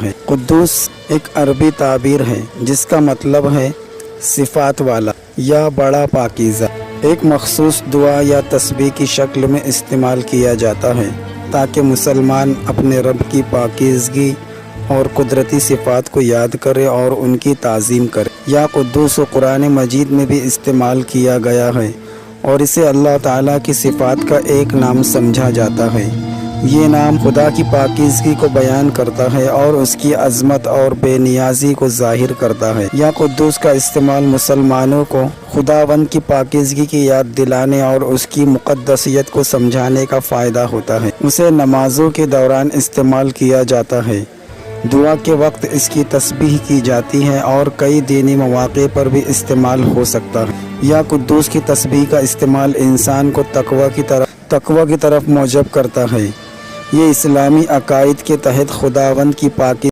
ہے۔ قدوس ایک عربی تعبیر ہے جس کا مطلب ہے صفات والا یا بڑا پاکیزہ۔ ایک مخصوص دعا یا تسبیح کی شکل میں استعمال کیا جاتا ہے تاکہ مسلمان اپنے رب کی پاکیزگی اور قدرتی صفات کو یاد کرے اور ان کی تعظیم کرے۔ یا قدوس و قرآن مجید میں بھی استعمال کیا گیا ہے اور اسے اللہ تعالیٰ کی صفات کا ایک نام سمجھا جاتا ہے۔ یہ نام خدا کی پاکیزگی کو بیان کرتا ہے اور اس کی عظمت اور بے نیازی کو ظاہر کرتا ہے۔ یا قدوس کا استعمال مسلمانوں کو خداوند کی پاکیزگی کی یاد دلانے اور اس کی مقدسیت کو سمجھانے کا فائدہ ہوتا ہے۔ اسے نمازوں کے دوران استعمال کیا جاتا ہے، دعا کے وقت اس کی تسبیح کی جاتی ہے اور کئی دینی مواقع پر بھی استعمال ہو سکتا ہے۔ یا قدوس کی تسبیح کا استعمال انسان کو تقوی کی طرف موجب کرتا ہے۔ یہ اسلامی عقائد کے تحت خداوند کی پاکی